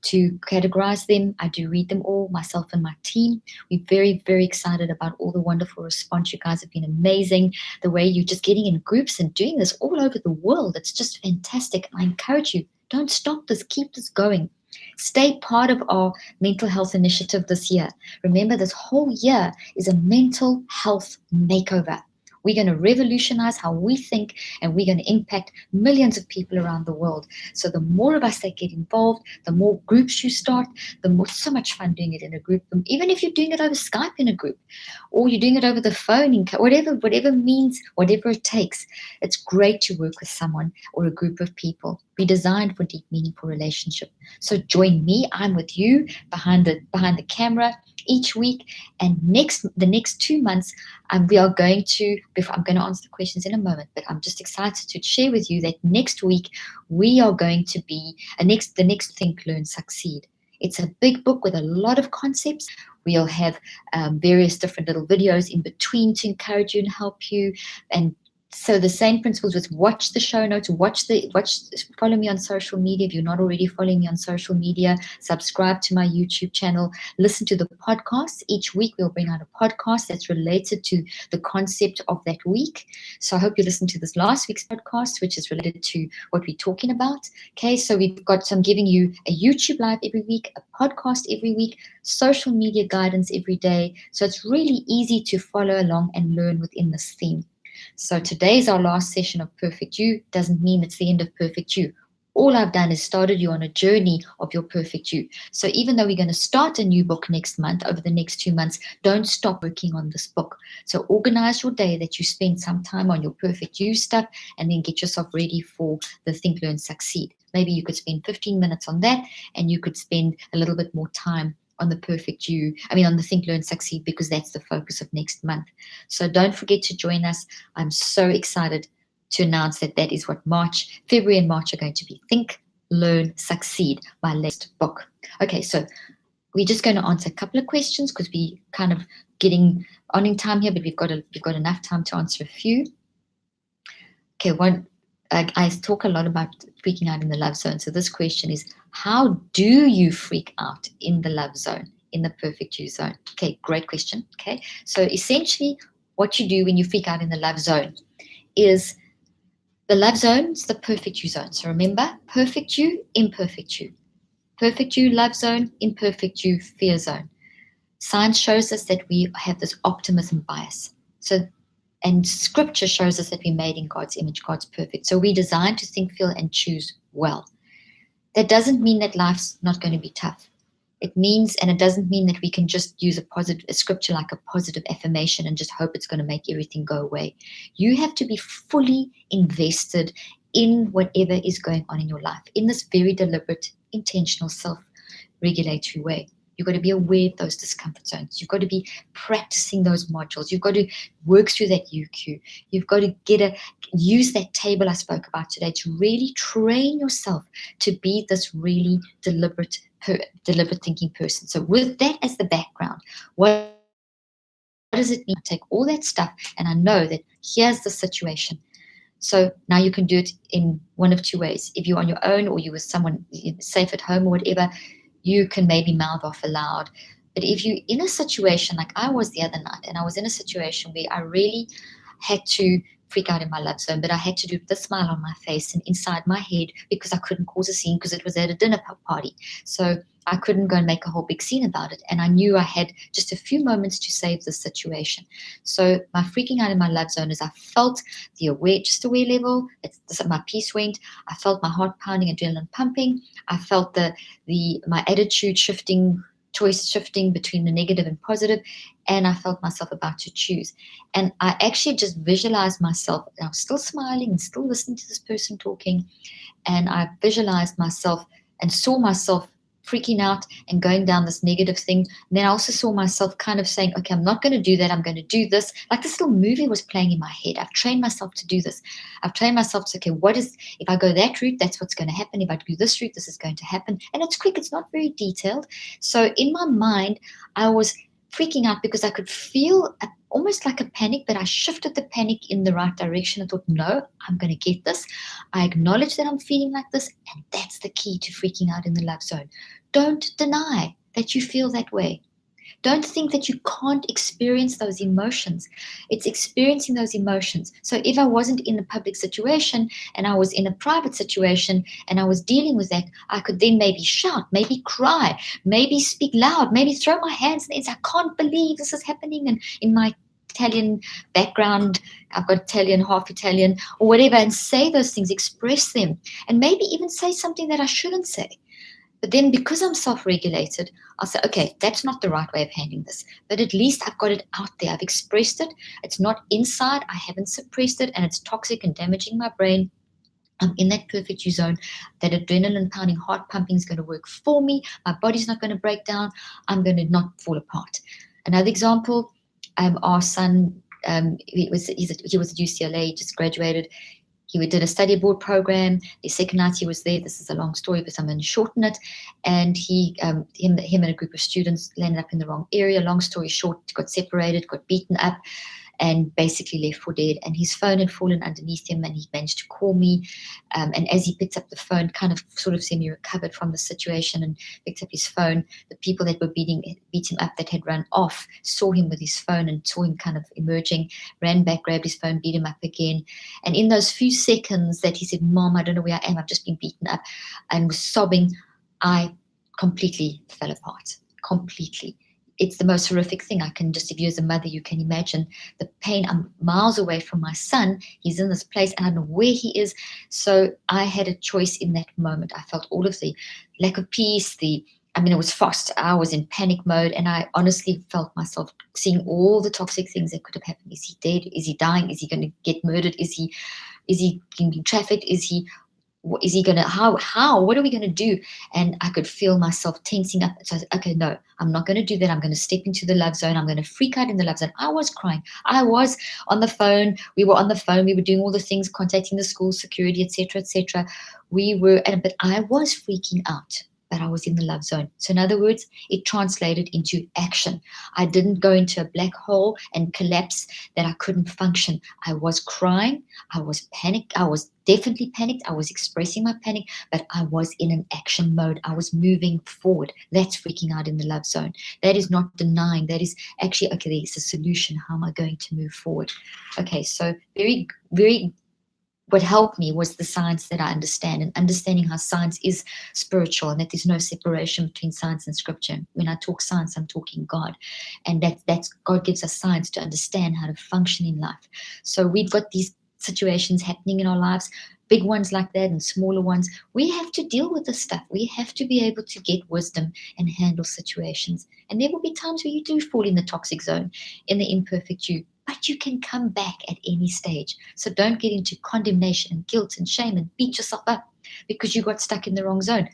to categorize them. I do read them all, myself and my team. We're very, very excited about all the wonderful response. You guys have been amazing. The way you're just getting in groups and doing this all over the world. It's just fantastic. I encourage you, don't stop this. Keep this going. Stay part of our mental health initiative this year. Remember, this whole year is a mental health makeover. We're going to revolutionize how we think, and we're going to impact millions of people around the world. So the more of us that get involved, the more groups you start, the more, so much fun doing it in a group. Even if you're doing it over Skype in a group, or you're doing it over the phone, whatever means, whatever it takes, it's great to work with someone or a group of people. Be designed for deep, meaningful relationship. So join me. I'm with you behind the camera each week, and the next 2 months, we are going to. I'm going to answer the questions in a moment, but I'm just excited to share with you that next week we are going to be the next Think, Learn, Succeed. It's a big book with a lot of concepts. We'll have various different little videos in between to encourage you and help you. And so the same principles with watch the show notes, follow me on social media. If you're not already following me on social media, subscribe to my YouTube channel, listen to the podcasts. Each week we'll bring out a podcast that's related to the concept of that week. So I hope you listened to this last week's podcast, which is related to what we're talking about. Okay, so I'm giving you a YouTube live every week, a podcast every week, social media guidance every day. So it's really easy to follow along and learn within this theme. So today's our last session of Perfect You. Doesn't mean it's the end of Perfect You. All I've done is started you on a journey of your Perfect You. So even though we're going to start a new book next month, over the next 2 months, don't stop working on this book. So organize your day that you spend some time on your Perfect You stuff, and then get yourself ready for the Think, Learn, Succeed. Maybe you could spend 15 minutes on that, and you could spend a little bit more time on the on the Think, Learn, Succeed, because that's the focus of next month. So don't forget to join us. I'm so excited to announce that is what February and March are going to be. Think, Learn, Succeed, my latest book. Okay, so we're just going to answer a couple of questions because we kind of getting on in time here, but we've got enough time to answer a few. Okay, I talk a lot about freaking out in the love zone. So this question is, how do you freak out in the love zone, in the Perfect You zone? Okay, great question. Okay, so essentially what you do when you freak out in the love zone is, the love zone is the Perfect You zone. So remember, Perfect You, Imperfect You. Perfect You, love zone, Imperfect You, fear zone. Science shows us that we have this optimism bias. And scripture shows us that we're made in God's image. God's perfect. So we're designed to think, feel, and choose well. That doesn't mean that life's not going to be tough. It doesn't mean that we can just use a scripture like a positive affirmation and just hope it's going to make everything go away. You have to be fully invested in whatever is going on in your life, in this very deliberate, intentional, self-regulatory way. You've got to be aware of those discomfort zones. You've got to be practicing those modules. You've got to work through that UQ. You've got to use that table I spoke about today to really train yourself to be this really deliberate thinking person. So with that as the background, what does it mean? I take all that stuff and I know that here's the situation. So now you can do it in one of two ways. If you're on your own or you're with someone safe at home or whatever, you can maybe mouth off aloud. But if you're in a situation like I was the other night, and I was in a situation where I really had to freak out in my love zone, but I had to do the smile on my face and inside my head because I couldn't cause a scene because it was at a dinner party. So I couldn't go and make a whole big scene about it. And I knew I had just a few moments to save the situation. So my freaking out in my love zone is I felt the aware level. My peace went. I felt my heart pounding, adrenaline pumping. I felt my attitude shifting, choice shifting between the negative and positive. And I felt myself about to choose. And I actually just visualized myself. I was still smiling and still listening to this person talking. And I visualized myself and saw myself freaking out and going down this negative thing. And then I also saw myself kind of saying, okay, I'm not going to do that. I'm going to do this. Like this little movie was playing in my head. I've trained myself to do this. I've trained myself to, okay, if I go that route, that's what's going to happen. If I do this route, this is going to happen. And it's quick. It's not very detailed. So in my mind, I was freaking out because I could feel almost like a panic, but I shifted the panic in the right direction. I thought, no, I'm going to get this. I acknowledge that I'm feeling like this, and that's the key to freaking out in the love zone. Don't deny that you feel that way. Don't think that you can't experience those emotions. It's experiencing those emotions. So if I wasn't in a public situation and I was in a private situation and I was dealing with that, I could then maybe shout, maybe cry, maybe speak loud, maybe throw my hands and say, I can't believe this is happening. And in my Italian background, I've got Italian, half Italian, or whatever, and say those things, express them, and maybe even say something that I shouldn't say. But then because I'm self-regulated, I'll say, okay, that's not the right way of handling this. But at least I've got it out there. I've expressed it. It's not inside. I haven't suppressed it, and it's toxic and damaging my brain. I'm in that perfect you zone. That adrenaline pounding, heart pumping is going to work for me. My body's not going to break down. I'm going to not fall apart. Another example, our son, he was at UCLA, he just graduated. He did a study abroad program. The second night he was there, this is a long story, but I'm going to shorten it. And him and a group of students landed up in the wrong area. Long story short, got separated, got beaten up, and basically left for dead. And his phone had fallen underneath him, and he managed to call me. And as he picked up the phone, kind of sort of semi-recovered from the situation and picked up his phone, the people that were beat him up, that had run off, saw him with his phone and saw him kind of emerging, ran back, grabbed his phone, beat him up again. And in those few seconds that he said, Mom, I don't know where I am, I've just been beaten up, and was sobbing, I completely fell apart, completely. It's the most horrific thing. I can just, if you as a mother, you can imagine the pain. I'm miles away from my son. He's in this place and I don't know where he is. So I had a choice in that moment. I felt all of the lack of peace, it was fast. I was in panic mode, and I honestly felt myself seeing all the toxic things that could have happened. Is he dead? Is he dying? Is he going to get murdered? Is he being trafficked? Is he going to, how, what are we going to do? And I could feel myself tensing up. So I said, okay, no, I'm not going to do that. I'm going to step into the love zone. I'm going to freak out in the love zone. I was crying. I was on the phone. We were on the phone. We were doing all the things, contacting the school, security, etc., etc. But I was freaking out. But I was in the love zone. So in other words, it translated into action. I didn't go into a black hole and collapse that I couldn't function. I was crying. I was panicked. I was definitely panicked. I was expressing my panic, but I was in an action mode. I was moving forward. That's freaking out in the love zone. That is not denying. That is actually, okay, there's a solution. How am I going to move forward? Okay, so very, very, what helped me was the science that I understand, and understanding how science is spiritual and that there's no separation between science and scripture. When I talk science, I'm talking God. And that's God gives us science to understand how to function in life. So we've got these situations happening in our lives, big ones like that and smaller ones. We have to deal with this stuff. We have to be able to get wisdom and handle situations. And there will be times where you do fall in the toxic zone, in the imperfect you. But you can come back at any stage. So don't get into condemnation and guilt and shame and beat yourself up because you got stuck in the wrong zone.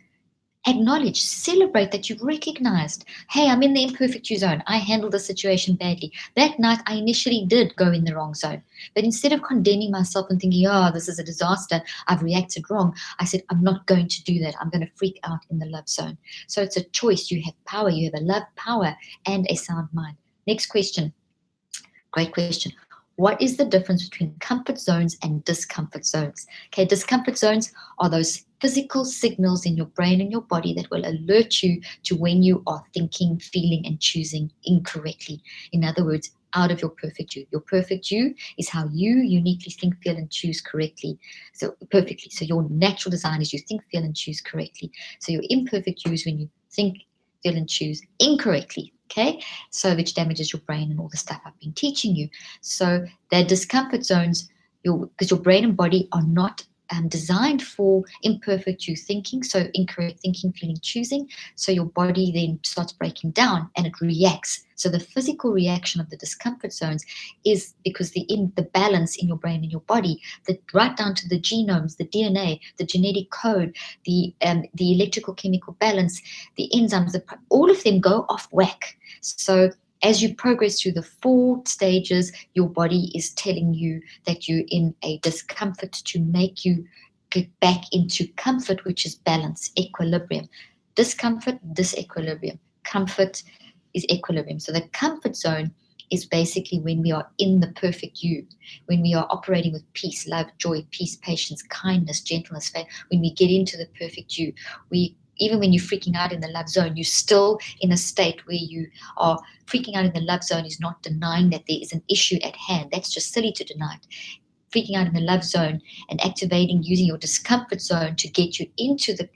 Acknowledge, celebrate that you've recognized, hey, I'm in the imperfect you zone. I handled the situation badly. That night, I initially did go in the wrong zone. But instead of condemning myself and thinking, oh, this is a disaster, I've reacted wrong, I said, I'm not going to do that. I'm going to freak out in the love zone. So it's a choice. You have power. You have a love power and a sound mind. Next question. Great question. What is the difference between comfort zones and discomfort zones? Okay, discomfort zones are those physical signals in your brain and your body that will alert you to when you are thinking, feeling, and choosing incorrectly. In other words, out of your perfect you. Your perfect you is how you uniquely think, feel, and choose correctly. So perfectly. So your natural design is you think, feel, and choose correctly. So your imperfect you is when you think, feel, and choose incorrectly. Okay, so which damages your brain and all the stuff I've been teaching you. So they're discomfort zones, because your brain and body are not designed for imperfect you thinking, so incorrect thinking, feeling, choosing. So your body then starts breaking down and it reacts. So the physical reaction of the discomfort zones is because the balance in your brain and your body, right down to the genomes, the DNA, the genetic code, the electrical chemical balance, the enzymes, all of them go off whack. So as you progress through the 4 stages, your body is telling you that you're in a discomfort to make you get back into comfort, which is balance, equilibrium. Discomfort, disequilibrium. Comfort is equilibrium. So the comfort zone is basically when we are in the perfect you, when we are operating with peace, love, joy, peace, patience, kindness, gentleness, faith. When we get into the perfect you, even when you're freaking out in the love zone, you're still in a state where you are freaking out in the love zone is not denying that there is an issue at hand. That's just silly to deny it. Freaking out in the love zone and activating, using your discomfort zone to get you into the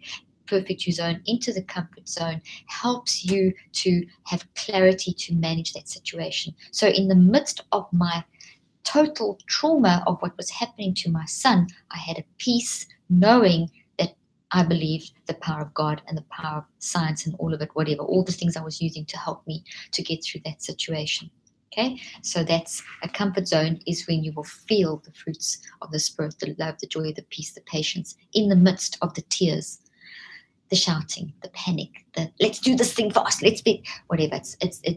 perfect you zone, into the comfort zone, helps you to have clarity to manage that situation. So in the midst of my total trauma of what was happening to my son, I had a peace knowing that I believed the power of God and the power of science and all of it, whatever, all the things I was using to help me to get through that situation. Okay, so that's a comfort zone, is when you will feel the fruits of the Spirit, the love, the joy, the peace, the patience, in the midst of the tears, the shouting, the panic, the let's do this thing fast, let's be, whatever.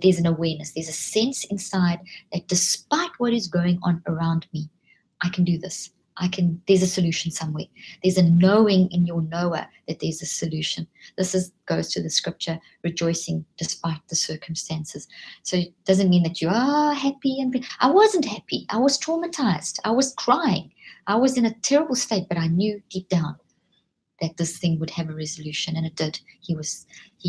There's an awareness, there's a sense inside that despite what is going on around me, I can do this. There's a solution somewhere. There's a knowing in your knower that there's a solution. This goes to the scripture, rejoicing despite the circumstances. So it doesn't mean that you are happy. I wasn't happy. I was traumatized. I was crying. I was in a terrible state, but I knew deep down that this thing would have a resolution, and it did. He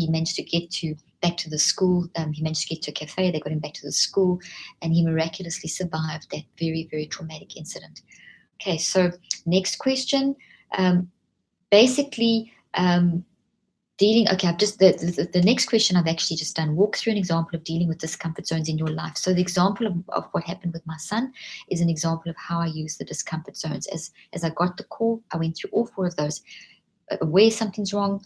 managed to get back to the school. He managed to get to a cafe. They got him back to the school, and he miraculously survived that very, very traumatic incident. Okay, so next question. Basically, dealing. Okay, I've just the next question I've actually just done. Walk through an example of dealing with discomfort zones in your life. So the example of what happened with my son is an example of how I use the discomfort zones. As I got the call, I went through all 4 of those. Where something's wrong,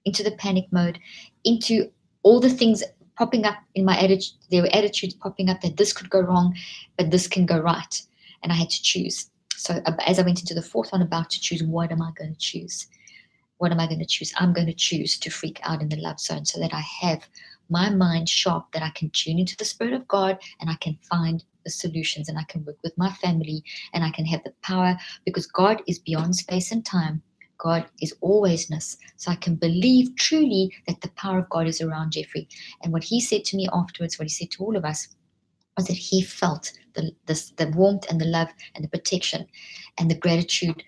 into the panic mode, into all the things popping up in my attitude. There were attitudes popping up that this could go wrong, but this can go right, and I had to choose. So as I went into the 4th one, about to choose, what am I going to choose? What am I going to choose? I'm going to choose to freak out in the love zone so that I have my mind sharp, that I can tune into the Spirit of God and I can find the solutions, and I can work with my family, and I can have the power, because God is beyond space and time. God is alwaysness. So I can believe truly that the power of God is around Jeffrey. And what he said to me afterwards, what he said to all of us, was that he felt the warmth and the love and the protection and the gratitude,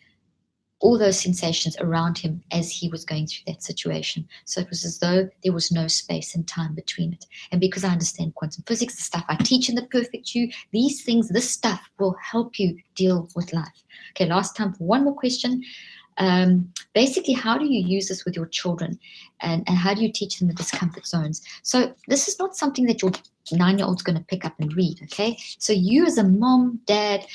all those sensations around him as he was going through that situation. So it was as though there was no space and time between it. And because I understand quantum physics, the stuff I teach in the Perfect You, these things, this stuff will help you deal with life. Okay, last time for one more question. Basically, how do you use this with your children, and how do you teach them the discomfort zones? So this is not something that your 9-year-old's going to pick up and read, okay? So you as a mom, dad,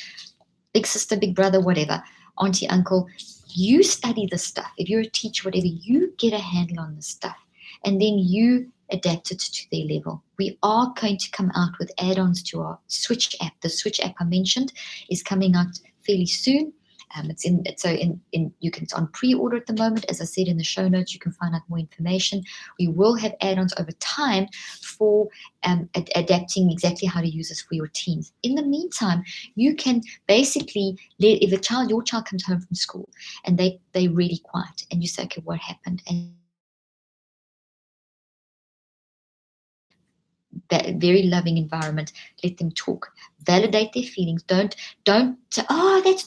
big sister, big brother, whatever, auntie, uncle, you study this stuff. If you're a teacher, whatever, you get a handle on this stuff, and then you adapt it to their level. We are going to come out with add-ons to our Switch app. The Switch app I mentioned is coming out fairly soon. It's on pre-order at the moment. As I said in the show notes, you can find out more information. We will have add-ons over time for adapting exactly how to use this for your teens. In the meantime, you can basically if your child comes home from school and they're really quiet, and you say, okay, what happened? And that very loving environment, let them talk, validate their feelings. Don't say, oh, that's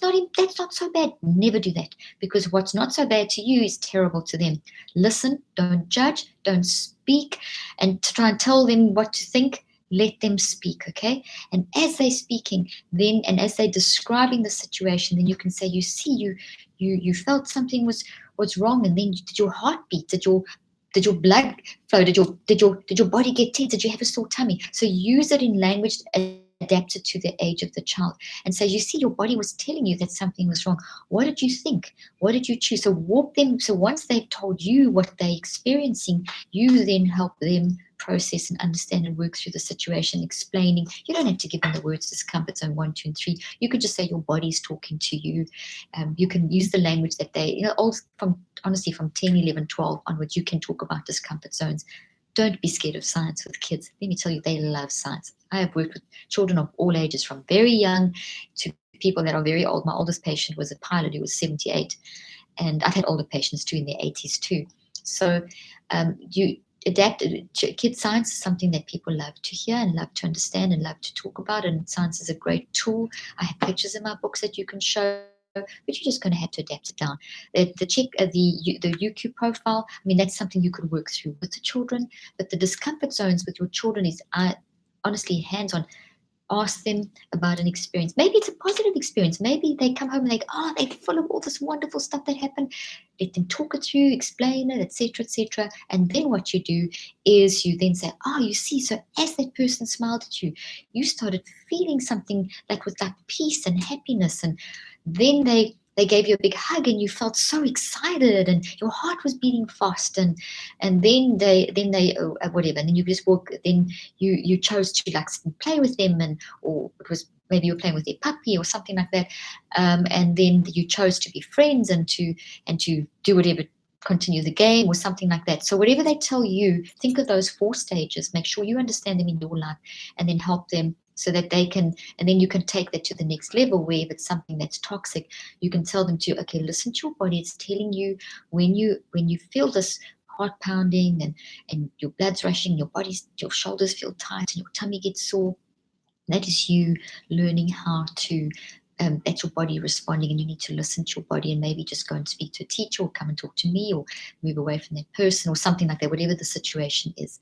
not so bad. Never do that, because what's not so bad to you is terrible to them. Listen, don't judge, don't speak and try and tell them what to think. Let them speak, okay? And as they're speaking, then, and as they're describing the situation, then you can say, you see, you felt something was wrong, and then did your heart beat? Did your blood flow? Did your body get tense? Did you have a sore tummy? So use it in language adapted to the age of the child, and say, you see, your body was telling you that something was wrong. What did you think? What did you choose? So walk them. So once they've told you what they're experiencing, you then help them process and understand and work through the situation, explaining. You don't have to give them the words discomfort zone 1, 2, and 3. You could just say your body's talking to you. You can use the language that they, all from 10, 11, 12 onwards, you can talk about discomfort zones. Don't be scared of science with kids. Let me tell you, they love science. I have worked with children of all ages, from very young to people that are very old. My oldest patient was a pilot who was 78, and I've had older patients too in their 80s too. So adapted. Kids science is something that people love to hear and love to understand and love to talk about, and science is a great tool. I have pictures in my books that you can show, but you're just going to have to adapt it down. The UQ profile, I mean, that's something you could work through with the children, but the discomfort zones with your children is honestly hands-on. Ask them about an experience. Maybe it's a positive experience. Maybe they come home and they're full of all this wonderful stuff that happened. Let them talk it through, explain it, etc., etc. And then what you do is you then say, you see, so as that person smiled at you, you started feeling something with peace and happiness, and then they gave you a big hug and you felt so excited and your heart was beating fast, and then they whatever, and then you just walk, then you chose to play with them, or it was maybe you were playing with their puppy or something like that, and then you chose to be friends and to do whatever, continue the game or something like that. So whatever they tell you, think of those 4 stages, make sure you understand them in your life, and then help them so that they can, and then you can take that to the next level, where if it's something that's toxic, you can tell them to, okay, listen to your body. It's telling you when you feel this heart pounding and your blood's rushing, your shoulders feel tight and your tummy gets sore. That is you learning how to, that's your body responding, and you need to listen to your body and maybe just go and speak to a teacher or come and talk to me or move away from that person or something like that, whatever the situation is.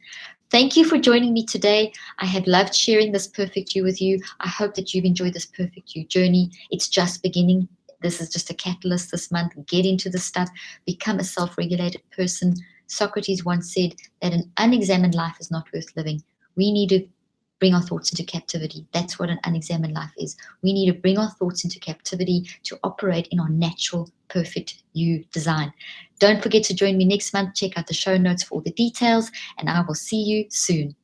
Thank you for joining me today. I have loved sharing this Perfect You with you. I hope that you've enjoyed this Perfect You journey. It's just beginning. This is just a catalyst this month. Get into the stuff. Become a self-regulated person. Socrates once said that an unexamined life is not worth living. We need to bring our thoughts into captivity. That's what an unexamined life is. We need to bring our thoughts into captivity to operate in our natural, perfect you design. Don't forget to join me next month. Check out the show notes for all the details, and I will see you soon.